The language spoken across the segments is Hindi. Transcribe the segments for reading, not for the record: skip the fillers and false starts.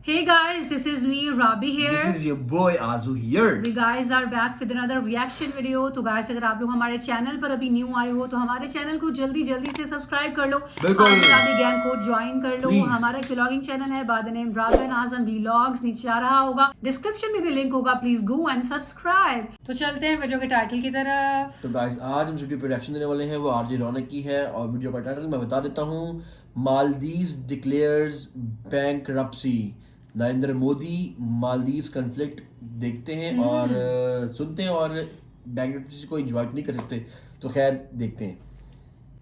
Hey guys, this is me Rabi here. This is your boy Azu here. We guys are back with another reaction video. तो guys अगर आप लोग हमारे चैनल पर अभी न्यू आए हो तो हमारे चैनल को जल्दी से सब्सक्राइब कर लो। बिल्कुल। राबी गैंग को ज्वाइन कर लो। Please. हमारा एक व्लॉगिंग चैनल है by the name Rabi Azam vlogs, नीचे आ रहा होगा, डिस्क्रिप्शन में भी लिंक होगा, प्लीज गो एंड सब्सक्राइब। तो चलते हैं वीडियो के टाइटल की तरफ। तो गाइस आज हम वीडियो पे रिएक्शन देने वाले हैं, वो आरजे रौनक की है और वीडियो का टाइटल मैं बता देता हूँ, Maldives declares bankruptcy. Narendra Modi Maldives conflict देखते हैं और सुनते हैं और बैंकरप्सी को एंजॉय नहीं कर सकते, तो खैर देखते हैं।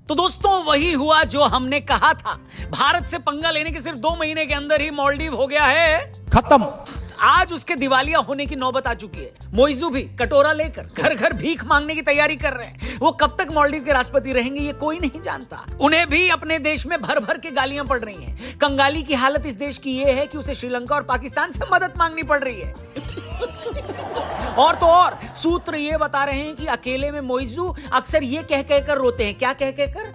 तो दोस्तों वही हुआ जो हमने कहा था। भारत से पंगा लेने के सिर्फ 2 महीने के अंदर ही मालदीव हो गया है खत्म। आज उसके दिवालिया होने की नौबत आ चुकी है। मोइजू भी कटोरा लेकर घर घर भीख मांगने की तैयारी कर रहे हैं। वो कब तक मालदीव के राष्ट्रपति रहेंगे ये कोई नहीं जानता। उन्हें भी अपने देश में भर भर के गालियां पड़ रही हैं। कंगाली की हालत इस देश की ये है कि उसे श्रीलंका और पाकिस्तान से मदद मांगनी पड़ रही है। और तो और सूत्र ये बता रहे हैं कि अकेले में मोइजू अक्सर ये कह कहकर रोते हैं। क्या कह कहकर?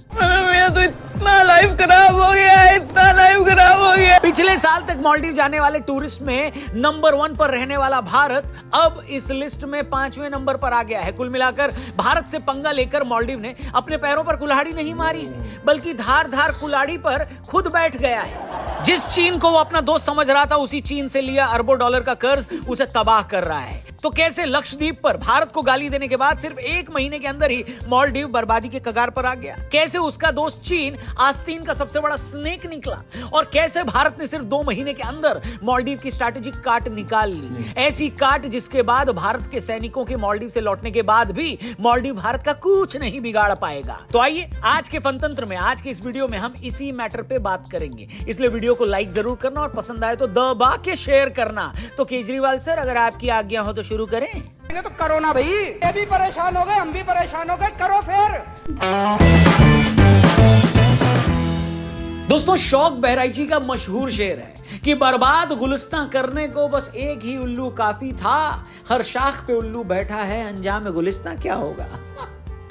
मेरा तो इतना लाइफ खराब हो गया है, इतना लाइफ खराब हो गया। पिछले साल तक मालदीव जाने वाले टूरिस्ट में नंबर 1 पर रहने वाला भारत अब इस लिस्ट में 5वें नंबर पर आ गया है। कुल मिलाकर भारत से पंगा लेकर मालदीव ने अपने पैरों पर कुल्हाड़ी नहीं मारी है, बल्कि धार धार कुल्हाड़ी पर खुद बैठ गया है। जिस चीन को वो अपना दोस्त समझ रहा था, उसी चीन से लिया अरबों डॉलर का कर्ज उसे तबाह कर रहा है। तो कैसे लक्षद्वीप पर भारत को गाली देने के बाद सिर्फ 1 महीने के अंदर ही मालदीव बर्बादी के कगार पर आ गया? कैसे उसका दोस्त चीन आस्तीन का सबसे बड़ा स्नेक निकला? और कैसे भारत ने सिर्फ 2 महीने के अंदर मालदीव की स्ट्रैटेजिक काट निकाल ली? ऐसी काट जिसके बाद भारत के सैनिकों के मालदीव से लौटने के बाद भी मालदीव भारत का कुछ नहीं बिगाड़ पाएगा। तो आइए आज के फनतंत्र में, आज के इस वीडियो में हम इसी मैटर पे बात करेंगे। इसलिए वीडियो को लाइक जरूर करना और पसंद आए तो दबा के शेयर करना। तो केजरीवाल सर, अगर आपकी आज्ञा हो तो शुरू करें। तो करो ना भाई, ये भी परेशान हो गए, हम भी परेशान हो गए, करो फिर। दोस्तों शौक बहराइची का मशहूर शेर है कि बर्बाद गुलिस्तां करने को बस एक ही उल्लू काफी था। हर शाख पे उल्लू बैठा है, अंजाम गुलिस्तां क्या होगा?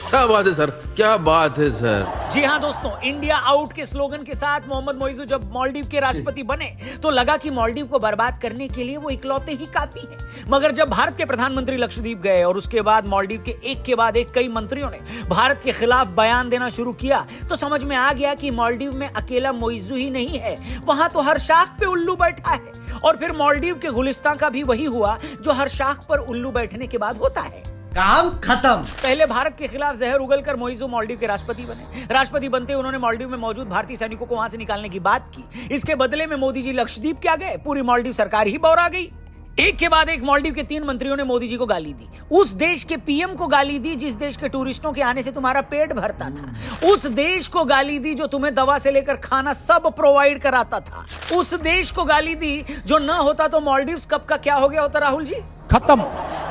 क्या बात है सर, क्या बात है सर। जी हाँ दोस्तों, इंडिया आउट के स्लोगन के साथ मोहम्मद मोइजू जब मालदीव के राष्ट्रपति बने तो लगा कि मालदीव को बर्बाद करने के लिए वो इकलौते ही काफी हैं। मगर जब भारत के प्रधानमंत्री लक्षद्वीप गए और उसके बाद मालदीव के एक के बाद एक कई मंत्रियों ने भारत के खिलाफ बयान देना शुरू किया तो समझ में आ गया कि मालदीव में अकेला मोइजू ही नहीं है, वहां तो हर शाख पे उल्लू बैठा है। और फिर मालदीव के गुलिस्तां का भी वही हुआ जो हर शाख पर उल्लू बैठने के बाद होता है। काम खत्म। पहले भारत के खिलाफ जहर उगलकर मोइजू मालदीव के राष्ट्रपति बने। राष्ट्रपति बनते उन्होंने मालदीव में मौजूद भारतीय सैनिकों को वहां से निकालने की बात की। इसके बदले में मोदी जी लक्षद्वीप क्या गए, पूरी मालदीव सरकार ही बौरा गई। एक के बाद एक मालदीव के 3 मंत्रियों ने मोदी जी को गाली दी। उस देश के पीएम को गाली दी जिस देश के टूरिस्टों के आने से तुम्हारा पेट भरता था। उस देश को गाली दी जो तुम्हें दवा से लेकर खाना सब प्रोवाइड कराता था। उस देश को गाली दी जो न होता तो मालदीव्स कब का क्या हो गया होता राहुल जी? खत्म।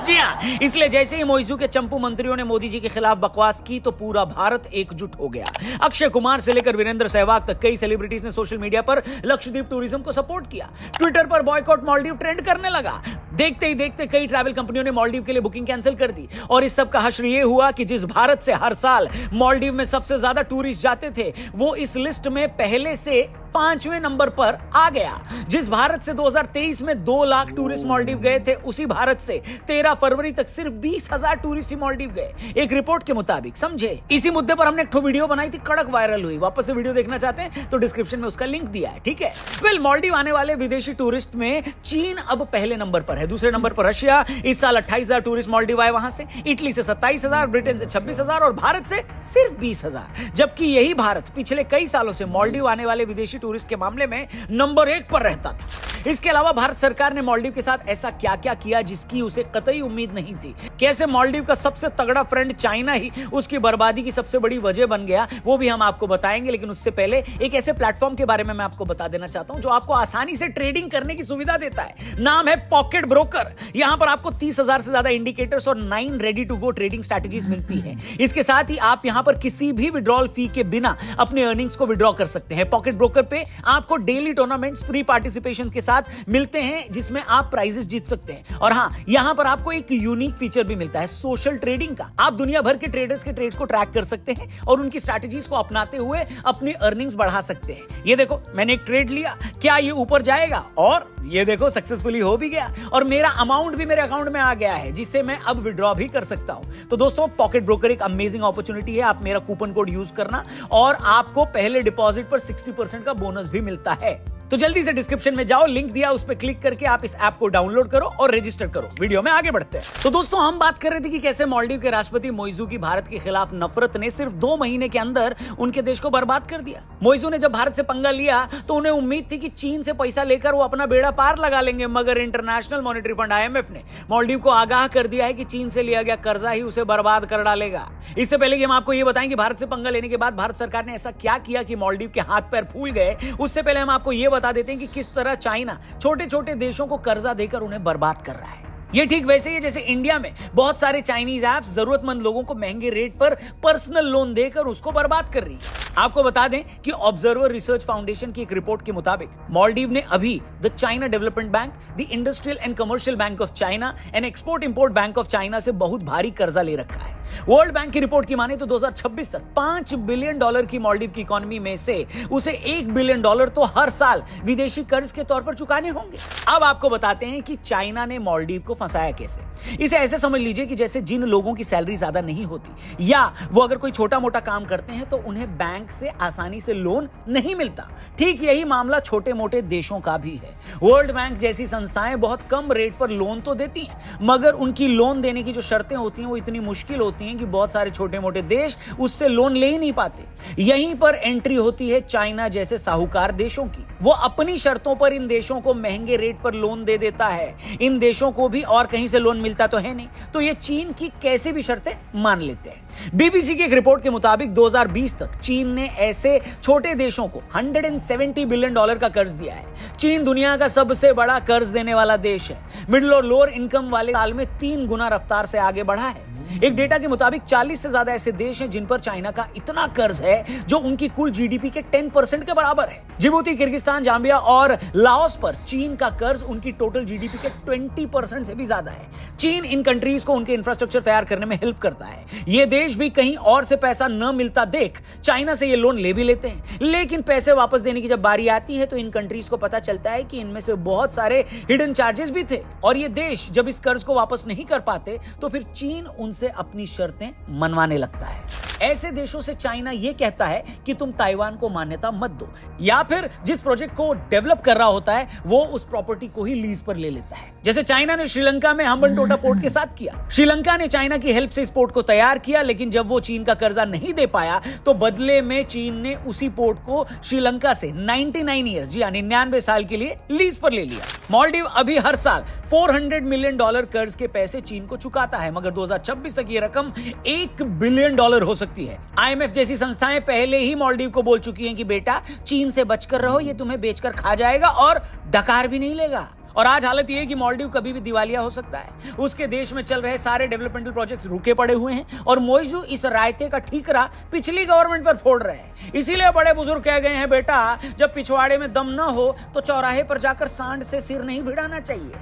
जी हाँ, इसलिए जैसे ही मोइजू के चंपू मंत्रियों ने मोदी जी के खिलाफ बकवास की तो पूरा भारत एकजुट हो गया। अक्षय कुमार से लेकर वीरेंद्र सहवाग तक कई सेलिब्रिटीज ने सोशल मीडिया पर लक्षद्वीप टूरिज्म को सपोर्ट किया। ट्विटर पर बॉयकॉट मालदीव ट्रेंड करने लगा। देखते ही देखते कई ट्रैवल कंपनियों ने मालदीव के लिए बुकिंग कैंसिल कर दी। और इस सब का हश्र ये हुआ कि जिस भारत से हर साल मालदीव में सबसे ज्यादा टूरिस्ट जाते थे वो इस लिस्ट में पहले से 5वें नंबर पर आ गया। जिस भारत से 2023 में 2 लाख टूरिस्ट मालदीव गए थे, उसी भारत से 13 फरवरी तक सिर्फ 20,000 टूरिस्ट ही मालदीव गए, एक रिपोर्ट के मुताबिक। समझे? इसी मुद्दे पर हमने एक वीडियो बनाई थी, कड़क वायरल हुई। वापस से वीडियो देखना चाहते हैं तो डिस्क्रिप्शन में उसका लिंक दिया है, ठीक है। वेल, मालदीव आने वाले विदेशी टूरिस्ट में चीन अब पहले नंबर पर है, दूसरे नंबर पर रशिया। इस साल 28,000 टूरिस्ट मालदीव आए वहां से, इटली से 27,000, ब्रिटेन से 26,000 और भारत से सिर्फ 20,000। जबकि यही भारत पिछले कई सालों से मालदीव आने वाले विदेशी टूरिस्ट के मामले में नंबर 1 पर रहता था। इसके अलावा भारत सरकार ने मालदीव के साथ ऐसा क्या क्या किया जिसकी उसे कतई उम्मीद नहीं थी। कैसे मालदीव का सबसे तगड़ा फ्रेंड चाइना ही उसकी बर्बादी की सबसे बड़ी वजह बन गया, वो भी हम आपको बताएंगे। लेकिन उससे पहले एक ऐसे प्लेटफॉर्म के बारे में मैं आपको बता देना चाहता हूं जो आपको आसानी से ट्रेडिंग करने की सुविधा देता है। नाम है पॉकेट ब्रोकर। यहां पर आपको 30,000 से ज्यादा इंडिकेटर्स और 9 ready to go trading strategies मिलती है। इसके साथ ही आप यहां पर किसी भी विड्रॉल फी के बिना अपने अर्निंग्स को विड्रॉ कर सकते हैं। पॉकेट ब्रोकर पे आपको डेली टूर्नामेंट्स, फ्री पार्टिसिपेशन के साथ साथ मिलते हैं जिसमें आप प्राइजेस जीत सकते हैं। और हाँ, यहां पर आपको एक यूनिक फीचर भी मिलता है सोशल ट्रेडिंग का। आप दुनिया भर के ट्रेडर्स के ट्रेड्स को ट्रैक कर सकते हैं और उनकी स्ट्रैटेजीज को अपनाते हुए अपनी अर्निंग्स बढ़ा सकते हैं। ये देखो, मैंने एक ट्रेड लिया, क्या ये ऊपर जाएगा? और ये देखो, सक्सेसफुली हो भी गया और मेरा अमाउंट भी मेरे अकाउंट में आ गया है, जिससे मैं अब विड्रॉ भी कर सकता हूं। तो दोस्तों, पॉकेट ब्रोकर एक अमेजिंग अपॉर्चुनिटी है। आप मेरा कूपन कोड यूज करना और आपको पहले डिपॉजिट पर 60% का बोनस भी मिलता है। तो जल्दी से डिस्क्रिप्शन में जाओ, लिंक दिया, उस पर क्लिक करके आप इस ऐप को डाउनलोड करो और रजिस्टर करो। वीडियो में आगे बढ़ते हैं। तो दोस्तों, हम बात कर रहे थे कि कैसे मालदीव के राष्ट्रपति मोइजू की भारत के खिलाफ नफरत ने सिर्फ 2 महीने के अंदर उनके देश को बर्बाद कर दिया। मोइजू ने जब भारत से पंगा लिया तो उन्हें उम्मीद थी कि चीन से पैसा लेकर वो अपना बेड़ा पार लगा लेंगे, मगर इंटरनेशनल मॉनेटरी फंड IMF ने मालदीव को आगाह कर दिया है कि चीन से लिया गया कर्जा ही उसे बर्बाद कर डालेगा। इससे पहले कि हम आपको यह बताएं कि भारत से पंगा लेने के बाद भारत सरकार ने ऐसा क्या किया कि मालदीव के हाथ पैर फूल गए, उससे पहले हम आपको यह बता देते हैं कि किस तरह चाइना छोटे छोटे देशों को कर्जा देकर उन्हें बर्बाद कर रहा है। ये ठीक वैसे ही जैसे इंडिया में बहुत सारे चाइनीज ऐप्स जरूरतमंद लोगों को महंगे रेट पर पर्सनल लोन देकर उसको बर्बाद कर रही है। आपको बता दें कि ऑब्जर्वर रिसर्च फाउंडेशन की एक रिपोर्ट के मुताबिक मालदीव ने अभी the China development bank, the industrial and commercial bank of China and export import bank of China से बहुत भारी कर्जा ले रखा है। वर्ल्ड बैंक की रिपोर्ट की माने तो 2026 तक $5 बिलियन की मालदीव की इकोनॉमी में से उसे $1 बिलियन तो हर साल विदेशी कर्ज के तौर पर चुकाने होंगे। अब आपको बताते हैं कि चाइना ने मालदीव को फंसाया कैसे। इसे ऐसे समझ लीजिए कि जैसे जिन लोगों की सैलरी ज्यादा नहीं होती या वो अगर कोई छोटा मोटा काम करते हैं तो उन्हें बैंक से आसानी से लोन नहीं मिलता, ठीक यही मामला छोटे मोटे देशों का भी है। वर्ल्ड बैंक जैसी संस्थाएं बहुत कम रेट पर लोन तो देती हैं, मगर उनकी लोन देने की जो शर्तें होती हैं वो इतनी मुश्किल होती हैं कि बहुत सारे छोटे मोटे देश उससे लोन ले ही नहीं पाते। यहीं पर एंट्री होती है चाइना जैसे साहूकार देशों की। वो अपनी शर्तों पर इन देशों को महंगे रेट पर लोन दे देता है। इन देशों को भी और कहीं से लोन मिलता तो है नहीं, तो ये चीन की कैसे भी शर्तें मान लेते हैं। बीबीसी की एक रिपोर्ट के मुताबिक 2020 तक चीन ने ऐसे छोटे देशों को $170 बिलियन का कर्ज दिया है। चीन दुनिया का सबसे बड़ा कर्ज देने वाला देश है। मिडिल और लोअर इनकम वाले साल में 3 गुना रफ्तार से आगे बढ़ा है। एक डेटा के मुताबिक 40 से ज्यादा ऐसे देश हैं जिन पर चाइना का इतना कर्ज है जो उनकी कुल जीडीपी के 10% के बराबर है। जिबूती, किर्गिस्तान, जाम्बिया और लाओस पर चीन का कर्ज उनकी टोटल जीडीपी के 20% से भी ज्यादा है। चीन इन कंट्रीज को उनके इंफ्रास्ट्रक्चर तैयार करने में हेल्प करता है। ये देश भी कहीं और से पैसा न मिलता देख चाइना से ये लोन ले भी लेते हैं, लेकिन पैसे वापस देने की जब बारी आती है तो इन कंट्रीज को पता चलता है कि इनमें से बहुत सारे हिडन चार्जेस भी थे और ये देश जब इस कर्ज को वापस नहीं कर पाते तो फिर चीन उनसे अपनी शर्तें मनवाने लगता है। ऐसे देशों से चाइना यह कहता है कि तुम ताइवान को मान्यता मत दो, या फिर जिस प्रोजेक्ट को डेवलप कर रहा होता है वो उस प्रॉपर्टी को ही लीज पर ले लेता है। जैसे चाइना ने श्रीलंका में हम्बनटोटा पोर्ट के साथ किया। श्रीलंका ने चाइना की हेल्प से इस पोर्ट को तैयार किया, लेकिन जब वो चीन का कर्जा नहीं दे पाया तो बदले में चीन ने उसी पोर्ट को श्रीलंका से 99 ईयर्स, जी 99 साल के लिए लीज पर ले लिया। मालदीव अभी हर साल $400 मिलियन कर्ज के पैसे चीन को चुकाता है, मगर 2026 तक ये रकम $1 बिलियन हो सकती है। IMF जैसी संस्थाएं पहले ही मालदीव को बोल चुकी हैं कि बेटा चीन से बचकर रहो, ये तुम्हें बेचकर खा जाएगा और डकार भी नहीं लेगा। और आज हालत यह है कि मालदीव कभी भी दिवालिया हो सकता है। उसके देश में चल रहे सारे डेवलपमेंटल प्रोजेक्ट्स रुके पड़े हुए हैं और मोइजू इस रायते का ठीकरा पिछली गवर्नमेंट पर फोड़ रहे हैं। इसीलिए बड़े बुजुर्ग कह गए हैं, बेटा जब पिछवाड़े में दम ना हो तो चौराहे पर जाकर सांड से सिर नहीं भिड़ाना चाहिए।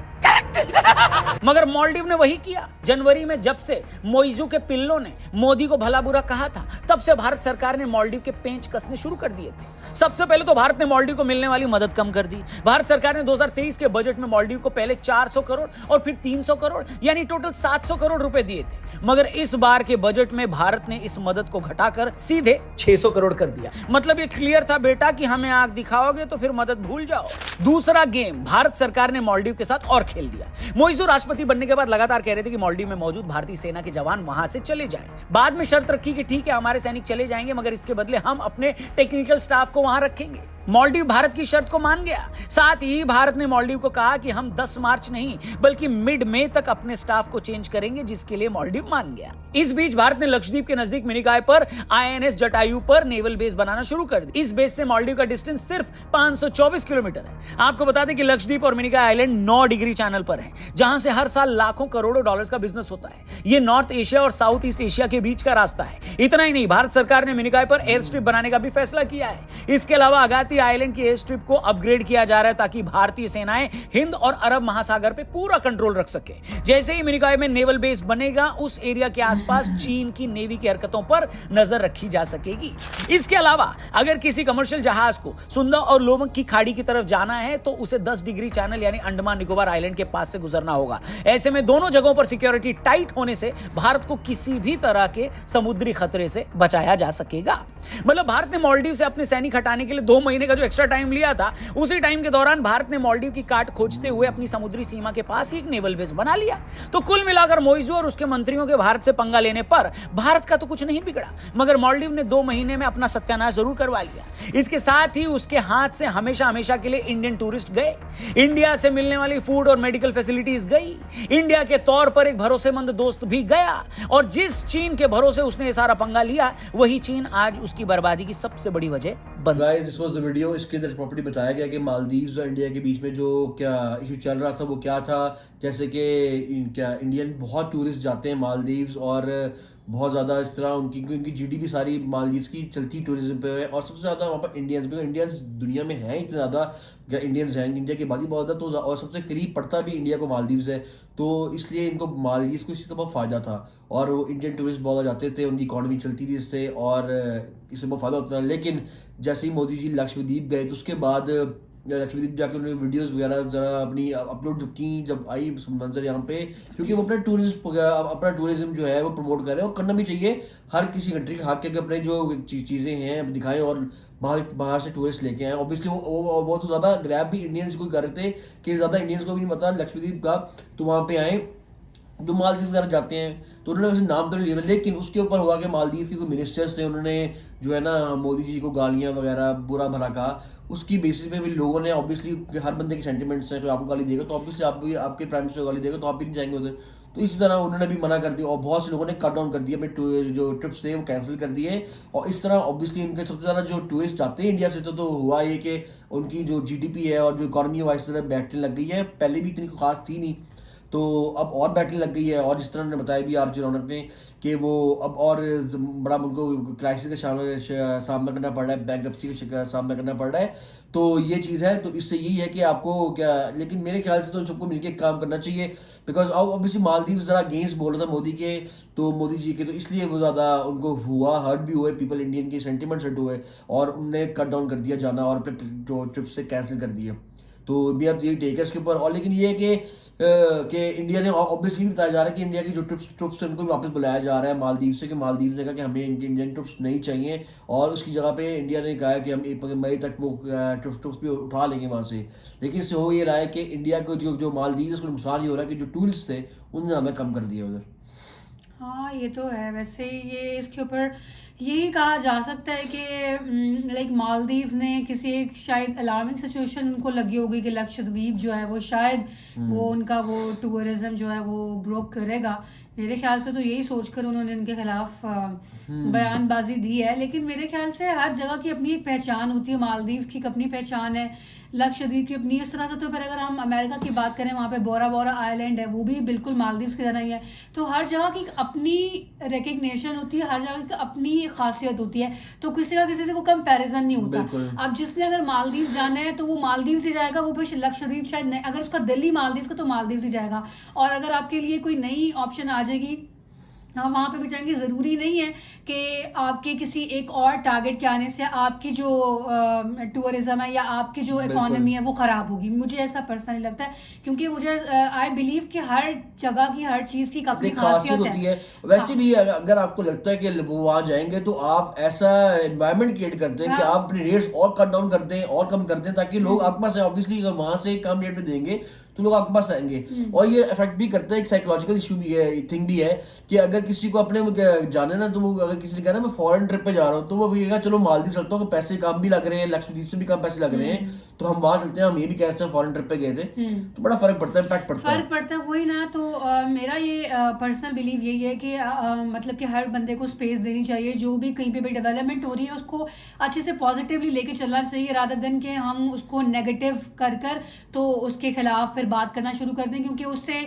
मगर मालदीव ने वही किया। जनवरी में जब से मोइजू के पिल्लों ने मोदी को भला बुरा कहा था, तब से भारत सरकार ने मालदीव के पेंच कसने शुरू कर दिए थे। सबसे पहले तो भारत ने मालदीव को मिलने वाली मदद कम कर दी। भारत सरकार ने 2023 के बजट में मालदीव को पहले 400 करोड़ और फिर 300 करोड़ यानी टोटल 700 करोड़ रुपए दिए थे, मगर इस बार के बजट में भारत ने इस मदद को घटाकर सीधे 600 करोड़ कर दिया। मतलब ये क्लियर था बेटा कि हमें आंख दिखाओगे तो फिर मदद भूल जाओ। दूसरा गेम भारत सरकार ने मालदीव के साथ और खेल दिया। मोइजू राष्ट्रपति बनने के बाद लगातार कह रहे थे कि मालदीव में मौजूद भारतीय सेना के जवान वहां से चले जाएं। बाद में शर्त रखी कि ठीक है हमारे सैनिक चले जाएंगे, मगर इसके बदले हम अपने टेक्निकल स्टाफ को वहां रखेंगे। मालदीव भारत की शर्त को मान गया। साथ ही भारत ने मालदीव को कहा कि हम 10 मार्च नहीं बल्कि मिड मई तक अपने स्टाफ को चेंज करेंगे, जिसके लिए मालदीव मान गया। इस बीच भारत ने लक्षद्वीप के नजदीक मिनिकॉय पर INS जटायु पर नेवल बेस बनाना शुरू कर दी। इस बेस से मालदीव का डिस्टेंस सिर्फ 524 किलोमीटर है। आपको बता दें कि लक्षद्वीप और मिनिकॉय आइलैंड 9 डिग्री चैनल पर है, जहां से हर साल लाखों करोड़ों डॉलर्स का बिजनेस होता है। यह नॉर्थ एशिया और साउथ ईस्ट एशिया के बीच का रास्ता है। इतना ही नहीं, भारत सरकार ने मिनिकॉय पर एयर स्ट्रिप बनाने का भी फैसला किया है। इसके अलावा अगाती भारतीय आइलैंड की एयर स्ट्रिप को अपग्रेड किया जा रहा है ताकि भारतीय सेनाएं हिंद और अरब महासागर पे पूरा कंट्रोल रख सके। जैसे ही मिनिकॉय में नेवल बेस बनेगा, उस एरिया के आसपास चीन की नेवी की हरकतों पर नजर रखी जा सकेगी। इसके अलावा अगर किसी कमर्शियल जहाज को सुंदर और लोमक की खाड़ी की तरफ जाना है तो उसे 10 डिग्री चैनल यानी अंडमान निकोबार आइलैंड के पास से गुजरना होगा। ऐसे में दोनों जगहों पर सिक्योरिटी टाइट होने से भारत को किसी भी तरह के समुद्री खतरे से बचाया जा सकेगा। मतलब भारत ने मालदीव से अपने सैनिक हटाने के लिए 2 महीने का जो एक्स्ट्रा टाइम लिया था, उसी टाइम के दौरान भारत ने मालदीव की काट खोजते हुए अपनी समुद्री सीमा के पास ही एक नेवल बेस बना लिया। तो कुल मिलाकर मोइजू और उसके मंत्रियों के भारत से पंगा लेने पर भारत का तो कुछ नहीं बिगड़ा, मगर मालदीव ने 2 महीने में अपना सत्यानाश जरूर करवा लिया। इसके साथ ही उसके हाथ से हमेशा हमेशा के लिए इंडियन टूरिस्ट गए, इंडिया से मिलने वाली फूड और मेडिकल फैसिलिटीज गई, इंडिया के तौर पर एक भरोसेमंद दोस्त भी गया, और जिस चीन के भरोसे उसने ये सारा पंगा लिया, वही चीन आज उसकी बर्बादी की सबसे बड़ी वजह बन गया। Guys, this was the video. इसके अंदर प्रॉपर्टी बताया गया कि मालदीव्स और इंडिया के बीच में जो क्या इशू चल रहा था वो क्या था। जैसे कि क्या इंडियन बहुत टूरिस्ट जाते हैं मालदीव्स, और बहुत ज़्यादा इस तरह उनकी जीडीपी सारी मालदीव्स की चलती टूरिज्म पे है, और सबसे ज़्यादा वहाँ पर इंडियंस दुनिया में हैं इतने ज़्यादा, इंडियंस हैं, इंडिया की आबादी बहुत ज़्यादा, तो और सबसे करीब पड़ता भी इंडिया को मालदीव्स है, तो इसलिए इनको मालदीव्स को इससे बहुत फ़ायदा था, और वो इंडियन टूरिस्ट बहुत जाते थे, उनकी इकॉनमी चलती थी इससे, और इससे बहुत फ़ायदा होता था। लेकिन जैसे ही मोदी जी लक्षद्वीप गए तो उसके बाद लक्षद्वीप जाकर उन्होंने वीडियोस वगैरह ज़रा अपनी अपलोड की, जब आई मंजर यहाँ पे, क्योंकि वो अपना टूरिज्म जो है वो प्रमोट कर रहे हैं, और करना भी चाहिए। हर किसी कंट्री का हक है कि अपने जो चीज़ें हैं दिखाएं और बाहर से टूरिस्ट लेके आए। ऑब्वियसली वो बहुत ज़्यादा ग्रैब भी इंडियंस को कर रहे थे कि ज़्यादा इंडियंस को भी नहीं पता लक्षद्वीप का, तो वहाँ पे आए जो मालदीव वगैरह जाते हैं, तो उन्होंने वैसे नाम तो नहीं लिया, लेकिन उसके ऊपर हुआ कि मालदीव के कोई मिनिस्टर्स थे, उन्होंने जो है ना मोदी जी को गालियाँ वगैरह बुरा भला कहा। उसकी बेसिस पे भी लोगों ने ऑब्वियसली, हर बंदे के सेंटिमेंट्स हैं, कोई आपको गाली देगा तो ऑब्वियसली आप भी, आपके प्राइम मिनिस्टर को गाली देगा तो आप भी नहीं जाएंगे उधर, तो इसी तरह उन्होंने भी मना कर दिया, और बहुत से लोगों ने कट डाउन कर दिया अपने जो ट्रिप्स थे वो कैंसिल कर दिए। और इस तरह ऑब्वियसली उनके सबसे ज़्यादा जो टूरिस्ट आते हैं इंडिया से, तो हुआ ये कि उनकी जो जीडीपी है और जो इकॉनमी है इस तरह बैठने लग गई है। पहले भी इतनी खास थी नहीं, तो अब और बैठने लग गई है, और जिस तरह ने बताया भी आरजे रौनक ने कि वो अब और बड़ा उनको क्राइसिस का सामना करना पड़ रहा है, बैंकरप्सी का सामना करना पड़ रहा है, तो ये चीज़ है। तो इससे यही है कि आपको क्या, लेकिन मेरे ख्याल से तो सबको मिलकर काम करना चाहिए, बिकॉज अब ऑब्वियसली मालदीव ज़रा अगेंस्ट बोल रहा था मोदी के, तो मोदी जी के, तो इसलिए वो ज़्यादा उनको हुआ, हर्ट भी हुए, पीपल इंडियन के सेंटिमेंट्स हर्ट हुए, और उनने कट डाउन कर दिया जाना और अपने जो ट्रिप से कैंसिल कर दिए। तो मेरा तो यही टेक है इसके ऊपर। और लेकिन ये है कि इंडिया ने ऑब्वियसली बताया जा रहा है कि इंडिया की जो ट्रुप्स हैं उनको भी वापस बुलाया जा रहा है मालदीव से, कि मालदीव ने कहा कि हमें इंडियन ट्रुप्स नहीं चाहिए, और उसकी जगह पे इंडिया ने कहा कि हम 1 मई तक वो ट्रुप्स भी उठा लेंगे वहाँ से। लेकिन इससे हो ये रहा है कि इंडिया को जो मालदीव है उसको नुकसान ये हो रहा है कि जो टूरिस्ट थे उन्हें ज़्यादा कम कर दिया उधर। हाँ, ये तो है। वैसे ये इसके ऊपर यही कहा जा सकता है कि लाइक मालदीव ने किसी एक शायद अलार्मिंग सिचुएशन उनको लगी होगी कि लक्षद्वीप जो है वो शायद वो उनका वो टूरिज्म जो है वो ब्रोक करेगा। मेरे ख्याल से तो यही सोचकर उन्होंने इनके खिलाफ बयानबाजी दी है। लेकिन मेरे ख्याल से हर जगह की अपनी एक पहचान होती है, मालदीव की अपनी पहचान है, लक्षद्वीप की अपनी। इस तरह से तो फिर अगर हम अमेरिका की बात करें, वहाँ पे बोरा बोरा आइलैंड है, वो भी बिल्कुल मालदीव्स की तरह ही है। तो हर जगह की अपनी रिकग्निशन होती है, हर जगह की अपनी खासियत होती है, तो किसी का किसी से कोई कंपैरिजन नहीं होता। अब जिसने अगर मालदीव जाना है तो वो मालदीव से जाएगा, वो फिर लक्षद्वीप शायद नहीं, अगर उसका दिल्ली मालदीव का तो मालदीव से जाएगा। और अगर आपके लिए कोई नई ऑप्शन आ जाएगी, हम वहाँ पे भी जाएंगे। ज़रूरी नहीं है कि आपके किसी एक और टारगेट के आने से आपकी जो टूरिज्म है या आपकी जो इकोनॉमी है वो ख़राब होगी। मुझे ऐसा पर्सनली लगता है, क्योंकि मुझे आई बिलीव कि हर जगह की हर चीज़ की अपनी खासियत होती है। वैसे भी अगर आपको लगता है कि वो वहाँ जाएंगे तो आप ऐसा एनवायरनमेंट क्रिएट करते हैं कि आप अपने रेट्स और कट डाउन करते हैं और कम करते हैं, ताकि लोग आपके पास ऑब्वियसली अगर वहाँ से कम रेट पे देंगे तो लोग आपके पास आएंगे। और ये इफेक्ट भी करता है, एक साइकोलॉजिकल इशू भी है, थिंग भी है कि अगर किसी को अपने जाने ना, तो वो अगर किसी ने कहा ना मैं फॉरेन ट्रिप पे जा रहा हूँ, तो वो कहेगा चलो मालदीव चलता हूँ, पैसे कम भी लग रहे हैं, लक्षद्वीप से भी कम पैसे लग रहे हैं, तो हम वहाँ चलते हैं, हम ये भी कहते हैं फॉरेन ट्रिप पे गए थे। तो बड़ा फर्क पड़ता है, इम्पैक्ट पड़ता है वही ना। तो मेरा ये पर्सनल बिलीव यही है कि मतलब कि हर बंदे को स्पेस देनी चाहिए। जो भी कहीं पे भी डेवलपमेंट हो रही है उसको अच्छे से पॉजिटिवली लेके चलना चाहिए, रादर देन कि हम उसको नेगेटिव कर तो उसके खिलाफ फिर बात करना शुरू कर दें, क्योंकि उससे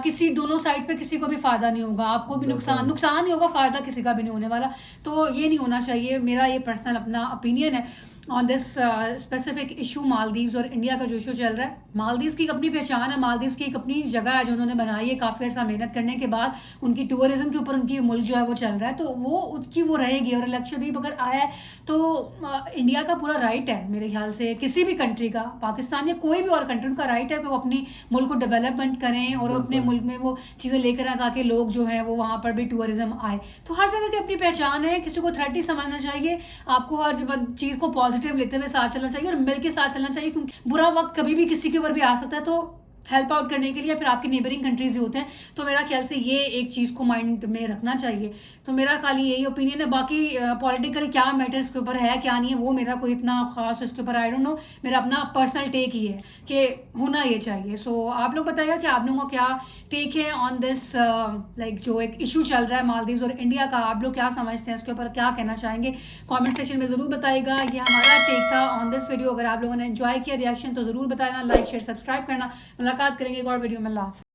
किसी दोनों साइड पे किसी को भी फायदा नहीं होगा, आपको भी नुकसान नहीं होगा, फायदा किसी का भी नहीं होने वाला। तो ये नहीं होना चाहिए, मेरा ये पर्सनल अपना ओपिनियन है। On this specific issue Maldives और इंडिया का जो इशू चल रहा है। मालदीव्स की एक अपनी पहचान है, मालदीव्स की एक अपनी जगह है जो उन्होंने बनाई है काफ़ी अर्सा मेहनत करने के बाद। उनकी टूरिज्म के ऊपर उनकी मुल्क जो है वो चल रहा है, तो वो उसकी वो रहेगी। और लक्षद्वीप अगर आया है तो इंडिया का पूरा राइट है मेरे ख्याल से, किसी भी कंट्री का, पाकिस्तान या कोई भी और कंट्री, उनका राइट है कि वो अपनी मुल्क को डेवलपमेंट करें और अपने मुल्क में वो चीज़ें लेकर आए ताकि लोग जो है वो वहाँ पर भी टूरिज्म आए। तो हर जगह की अपनी पहचान है, किसी को थ्रेट नहीं समझना चाहिए। आपको हर चीज़ को पॉजिटिव लेते हुए साथ चलना चाहिए और मिल के साथ चलना चाहिए, क्योंकि बुरा वक्त कभी भी किसी के ऊपर भी आ सकता है। तो हेल्प आउट करने के लिए फिर आपके नेबरिंग कंट्रीज होते हैं, तो मेरा ख्याल से ये एक चीज़ को माइंड में रखना चाहिए। तो मेरा खाली यही ओपिनियन है। बाकी पॉलिटिकल क्या मैटर्स के ऊपर है क्या नहीं है वो मेरा कोई इतना खास इसके ऊपर आई डोंट नो, मेरा अपना पर्सनल टेक ही है कि होना ये चाहिए। सो आप लोग बताइएगा कि आप लोगों का क्या टेक है ऑन दिस लाइक जो एक इशू चल रहा है मालदीव्स और इंडिया का, आप लोग क्या समझते हैं, इसके ऊपर क्या कहना चाहेंगे, कमेंट सेक्शन में ज़रूर बताइएगा। ये हमारा टेक था ऑन दिस वीडियो। अगर आप लोगों ने एंजॉय किया रिएक्शन तो ज़रूर बताना, लाइक शेयर सब्सक्राइब करना। मुलाकात करेंगे एक और वीडियो में। अल्लाह हाफ़िज़।